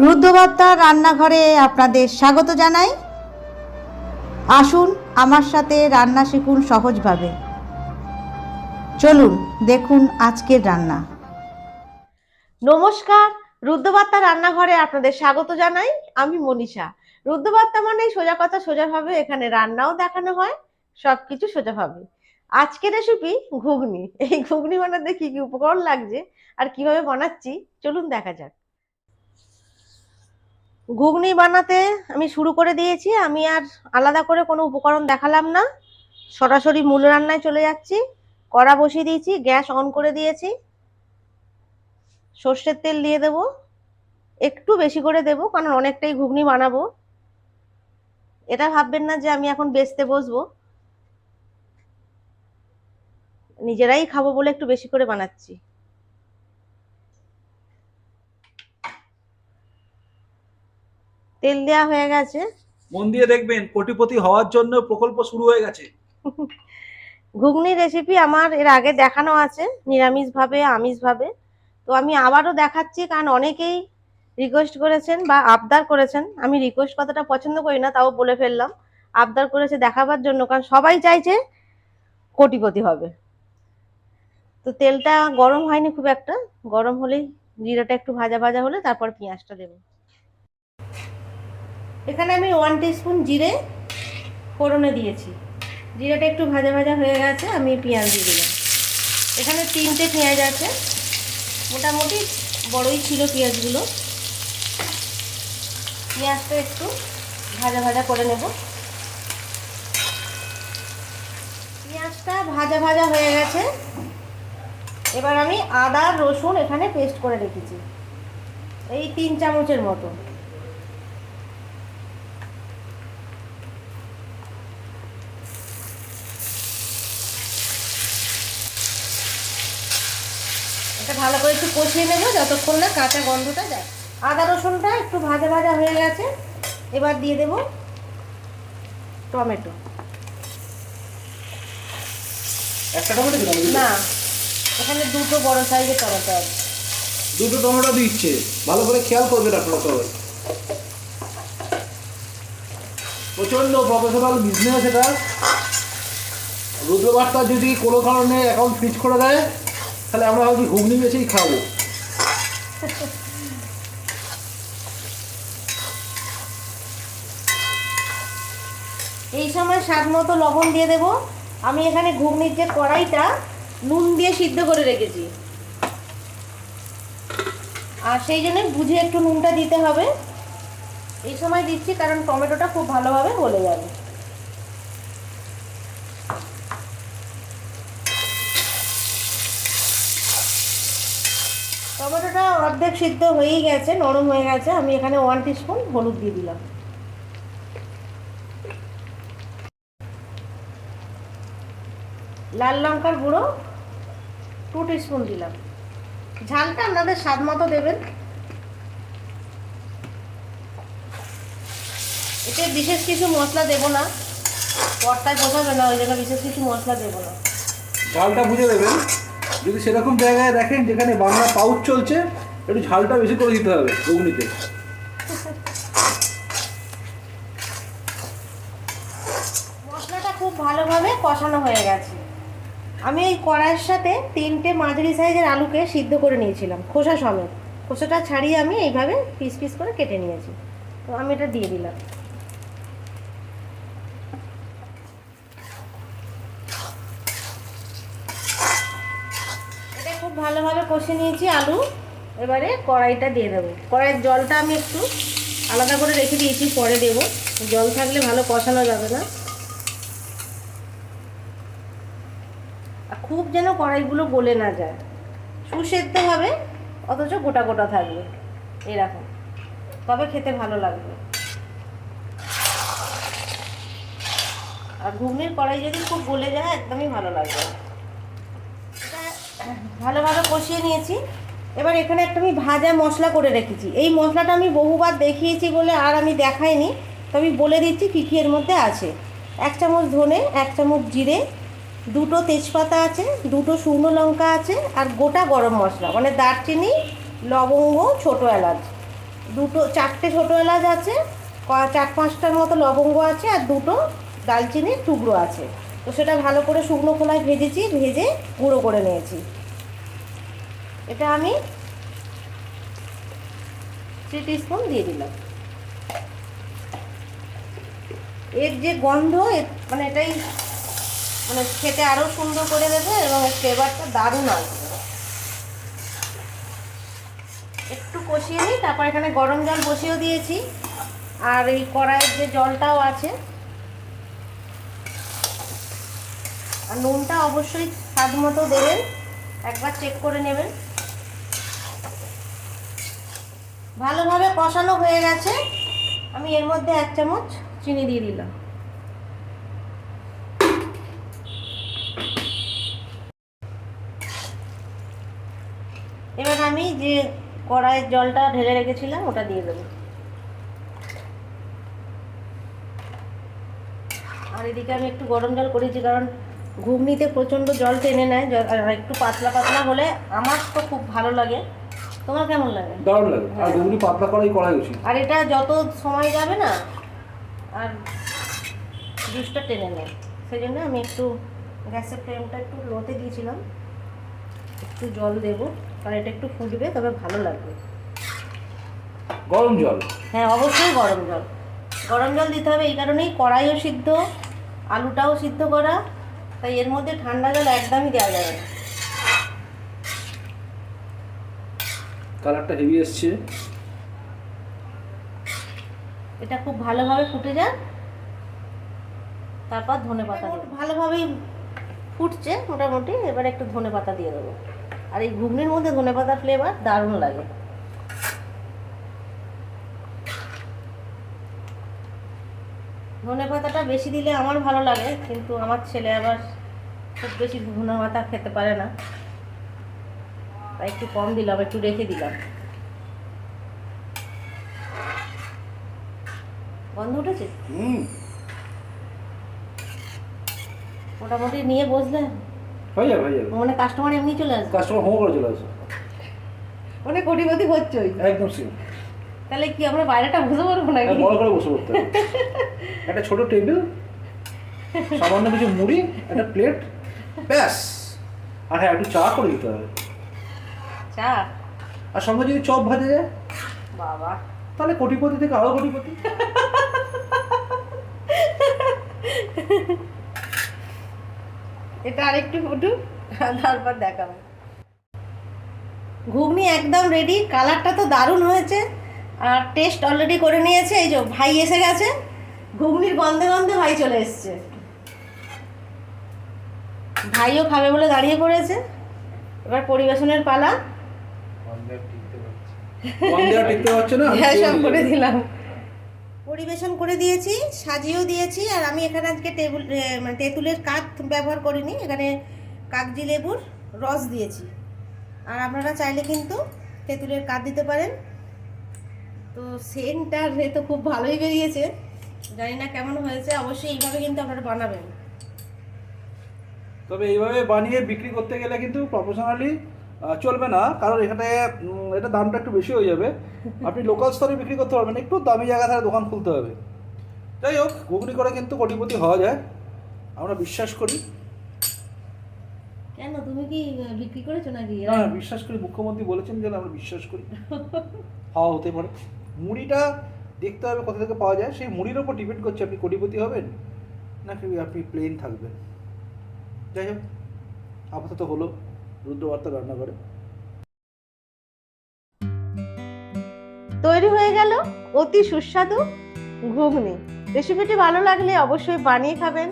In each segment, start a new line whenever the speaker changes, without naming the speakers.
রুদ্রবার্তার রান্নাঘরে আপনাদের স্বাগত জানাই। আসুন আমার সাথে রান্না শিখুন সহজভাবে। চলুন দেখুন আজকের রান্না।
নমস্কার, রুদ্রবার্তা রান্নাঘরে আপনাদের স্বাগত জানাই। আমি মনীষা। রুদ্রবার্তা মানে সোজা কথা সোজাভাবে, এখানে রান্নাও দেখানো হয়, সবকিছু সোজাভাবে। আজকের রেসিপি ঘুগনি। এই ঘুগনি বানাতে কি কি উপকরণ লাগছে আর কিভাবে বানাচ্ছি চলুন দেখা যাক। ঘুগনি বানাতে আমি শুরু করে দিয়েছি। আমি আর আলাদা করে কোনো উপকরণ দেখালাম না, সরাসরি মূল রান্নায় চলে যাচ্ছি। কড়া বসিয়ে দিয়েছি, গ্যাস অন করে দিয়েছি। সর্ষের তেল দিয়ে দেব, একটু বেশি করে দেব কারণ অনেকটাই ঘুগনি বানাবো। এটা ভাববেন না যে আমি এখন বেচতে বসবো, নিজেরাই খাবো বলে একটু বেশি করে বানাচ্ছি। তেল দেওয়া হয়ে গেছে।
মন দিয়ে দেখবেন, কোটিপতি হওয়ার জন্য প্রকল্প শুরু হয়ে গেছে।
ঘুগনি রেসিপি আমার এর আগে দেখানো আছে, নিরামিষ ভাবে আমিষ ভাবে। তো আমি আবারও দেখাচ্ছি কারণ অনেকেই রিকোয়েস্ট করেছেন বা আবদার করেছেন। আমি রিকোয়েস্ট কথাটা পছন্দ করি না, তাও বলে ফেললাম। আবদার করেছে দেখাবার জন্য, কারণ সবাই চাইছে কোটিপতি হবে। তো তেলটা গরম হয়নি খুব একটা, গরম হলেই জিরাটা একটু ভাজা ভাজা হলে তারপর পেঁয়াজটা দেব। এখানে আমি 1 টিস্পুন জিরে ফোড়নে দিয়েছি। জিরাটা একটু ভাজা ভাজা হয়ে গেছে, আমি পেঁয়াজ দিয়ে দিলাম। এখানে 3টে পেঁয়াজ আছে, মোটামুটি বড়ই ছিল পেঁয়াজগুলো। পেঁয়াজটা একটু ভাজা ভাজা করে নেব। পেঁয়াজটা ভাজা ভাজা হয়ে গেছে। এবার আমি আদা রসুন এখানে পেস্ট করে রেখেছি, এই 3 চামচের মতো। এটা ভালো করে একটু কষিয়ে নেব যতক্ষণ না কাঁচা গন্ধটা যায়। আদা রসুনটা একটু ভাজা ভাজা হয়ে গেছে। এবার দিয়ে দেব টমেটো।
একটা টমেটো দিলাম
না, এখানে 2টো বড় সাইজের টমেটো আছে।
2টো টমেটো দিচ্ছে, ভালো করে খেয়াল করবেন আপনারা সবাই। প্রচন্ড প্রফেশনাল বিজনেস এটা। রুদ্রবার্তা যদি কোনো কারণে অ্যাকাউন্ট ফ্রিজ করে দেয়, তাহলে আমরা হয়তো ঘুগনি বেছেই খাবো।
এই সময় স্বাদ মতো লবণ দিয়ে দেব। আমি এখানে ঘুগনির যে কড়াইটা নুন দিয়ে সিদ্ধ করে রেখেছি, আর সেই জন্য বুঝে একটু নুনটা দিতে হবে। এই সময় দিচ্ছি কারণ টমেটোটা খুব ভালোভাবে গলে যাবে। টমেটোটা অর্ধেক সিদ্ধ হয়েই গেছে, নরম হয়ে গেছে। আমি এখানে 1 টিস্পুন হলুদ দিয়ে দিলাম। লাল লঙ্কার গুঁড়ো 2 টিস্পুন দিলাম। ঝালটা আপনাদের স্বাদ মতো দেবেন। এতে বিশেষ কিছু মশলা দেব না, পরটায় বোঝাবে না, ওই জন্য বিশেষ কিছু মশলা দেব না।
ঝালটা বুঝে দেবেন। যদি সেরকম জায়গায় দেখেন যেখানে বাংলা পাউচ চলছে, একটু ঝালটা বেশি করে দিতে হবে ঘুগনিতে।
মশলাটা খুব ভালোভাবে কষানো হয়ে গেছে। আমি এই কড়াইয়ের সাথে 3টে মাঝারি সাইজের আলুকে সিদ্ধ করে নিয়েছিলাম খোসা সমেত। খোসাটা ছাড়িয়ে আমি এইভাবে পিস পিস করে কেটে নিয়েছি। তো আমি এটা দিয়ে দিলাম। এটা খুব ভালোভাবে কষে নিয়েছি আলু। এবারে কড়াইটা দিয়ে দেবো। কড়াইয়ের জলটা আমি একটু আলাদা করে রেখে দিয়েছি, পরে দেবো। জল থাকলে ভালো কষানো যাবে না। খুব যেন কড়াইগুলো গলে না যায়, সুসেদ্ধ হবে অথচ গোটা গোটা থাকবে এরকম, তবে খেতে ভালো লাগবে। আর ঘুগনির কড়াই যদি খুব গলে যায় একদমই ভালো লাগবে। ভালোভাবে কষিয়ে নিয়েছি। এবার এখানে একটা আমি ভাজা মশলা করে রেখেছি। এই মশলাটা আমি বহুবার দেখিয়েছি বলে আর আমি দেখাইনি, তো আমি বলে দিচ্ছি কী কী এর মধ্যে আছে। 1 চামচ ধনে, 1 চামচ জিরে, 2টো তেজপাতা আছে, 2টো শুকনো লঙ্কা আছে, আর গোটা গরম মশলা মানে দারচিনি, লবঙ্গ, ছোটো এলাচ, চারটে ছোটো এলাচ আছে, 4-5টার মতো লবঙ্গ আছে, আর 2টো দালচিনির টুকরো আছে। তো সেটা ভালো করে শুকনো খোলায় ভেজেছি, ভেজে গুঁড়ো করে নিয়েছি। এটা আমি 3 টিস্পুন দিয়ে দিলাম। এর যে গন্ধ মানে এটাই মানে খেতে আরও সুন্দর করে দেবে এবং এর ফ্লেভারটা দারুণ আসবে। একটু কষিয়ে নিই, তারপর এখানে গরম জল বসিয়েও দিয়েছি, আর এই কড়াইয়ের যে জলটাও আছে। আর নুনটা অবশ্যই স্বাদ মতো দেবেন, একবার চেক করে নেবেন। ভালোভাবে কষানো হয়ে গেছে, আমি এর মধ্যে 1 চামচ চিনি দিয়ে দিলাম। এবার আমি যে কড়াইয়ের জলটা ঢেলে রেখেছিলাম ওটা দিয়ে দেবো। আর এদিকে আমি একটু গরম জল করেছি, কারণ ঘুগনিতে প্রচণ্ড জল টেনে নেয়, আর একটু পাতলা পাতলা হলে আমার তো খুব ভালো লাগে। তোমার কেমন লাগে?
দারুণ লাগে। আর ঘুগনি পাতলা করাই উচিত।
আর এটা যত সময় যাবে না আর জুসটা টেনে নেয়, সেই জন্য আমি একটু গ্যাসের ফ্লেমটা একটু লোতে দিয়েছিলাম। একটু জল দেবো, কারণ এটা একটু ফুটবে, তবে ভালো লাগবে।
গরম জল?
হ্যাঁ, অবশ্যই গরম জল। গরম জল দিতে হবে এই কারণেই, কড়াইও সিদ্ধ, আলুটাও সিদ্ধ করা, তাই এর মধ্যে ঠান্ডা জল একদমই দেওয়া যাবে না।
কালারটা হেভি এসছে।
এটা খুব ভালোভাবে ফুটে যায়, তারপর ধনেপাতা দেবো। ভালোভাবেই ফুটছে মোটামুটি, এবার একটু ধনেপাতা দিয়ে দেবো। আর এই ঘুগনির মধ্যে ধনেপাতার ফ্লেভার দারুণ লাগে। ধনেপাতাটা বেশি দিলে আমার ভালো লাগে, কিন্তু আমার ছেলে আবার খুব বেশি ধনেপাতা খেতে পারে না, তাই একটু কম দিলাম, একটু রেখে দিলাম। গন্ধ উঠেছে? মোটামুটি নিয়ে বসলে
হয়ে যাবে।
মানে কাস্টমার এমনি চলে আসবে,
কাস্টমার হোম করে চলে আসবে,
মানে কোটিপতি হচ্ছই
একদম সিম।
তাহলে কি আমরা বাইরেটা বসে পড়বো নাকি?
বড় করে বসে পড়তে হবে। একটা ছোট টেবিল, সামান্য কিছু মুড়ি, একটা প্লেট, ব্যাস। আর হ্যাঁ, একটু চা করে দিতে হবে।
চা?
আর সঙ্গে যদি চপ ভাজা যায়,
বাবা,
তাহলে কোটিপতি থেকে আরো কোটিপতি।
এটা আরেকটু ফুটুক, তারপর দেখাবো। ঘুগনি একদম রেডি, কালারটা তো দারুণ হয়েছে, আর টেস্ট অলরেডি করে নিয়েছে। এই যে ভাই এসে গেছে, ঘুগনির গন্ধে গন্ধে ভাই চলে এসছে। ভাইও খাবে বলে দাঁড়িয়ে পড়েছে। এবার পরিবেশনের পালা। হ্যাঁ, সব করে দিলাম, পরিবেশন করে দিয়েছি, সাজিয়েও দিয়েছি। আর আমি এখানে আজকে মানে তেঁতুলের কাঠ ব্যবহার করিনি, এখানে কাগজি লেবুর রস দিয়েছি। আর আপনারা চাইলে কিন্তু তেঁতুলের কাঠ দিতে পারেন। তো সেন্টটা তো খুব ভালোই বেরিয়েছে, জানি না কেমন হয়েছে। অবশ্যই এইভাবে কিন্তু আপনারা বানাবেন।
তবে এইভাবে বানিয়ে বিক্রি করতে গেলে কিন্তু প্রফেশনালি চলবে না, কারণ এখানে এটা দামটা একটু বেশি হয়ে যাবে। আপনি লোকাল স্তরে বিক্রি করতে পারবেন, একটু দামি জায়গা থেকে দোকান খুলতে হবে। যাই হোক, ঘুগনি করে কিন্তু কোটিপতি হওয়া যায়, আমরা বিশ্বাস করি।
কেন, তুমি কি বিক্রি করেছো নাকি?
না, বিশ্বাস করি, মুখ্যমন্ত্রী বলেছেন যে আমরা বিশ্বাস করি হওয়া হতে পারে। মুড়িটা দেখতে হবে কোথা থেকে পাওয়া যায়, সেই মুড়ির ওপর ডিপেন্ড করছে আপনি কোটিপতি হবেন নাকি আপনি প্লেন থাকবেন। যাই হোক, আপাতত হলো রুদ্র বার্তার রান্নাঘরে।
তৈরি হয়ে গেল অতি সুস্বাদু ঘুগনি। রেসিপিটি ভালো লাগলে অবশ্যই বানিয়ে খাবেন,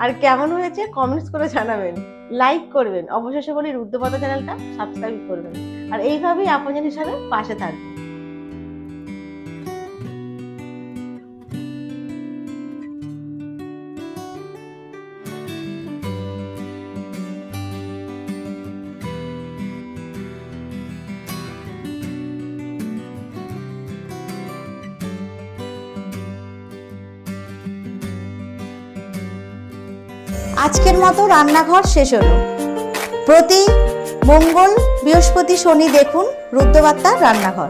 আর কেমন হয়েছে কমেন্টস করে জানাবেন, লাইক করবেন। অবশেষে বলি, রুদ্র বার্তা চ্যানেলটা সাবস্ক্রাইব করবেন, আর এইভাবেই আপনজন হিসাবে পাশে থাকবেন।
আজকের মতো রান্নাঘর শেষ হলো। প্রতি মঙ্গল, বৃহস্পতি, শনি দেখুন রুদ্র বার্তার রান্নাঘর।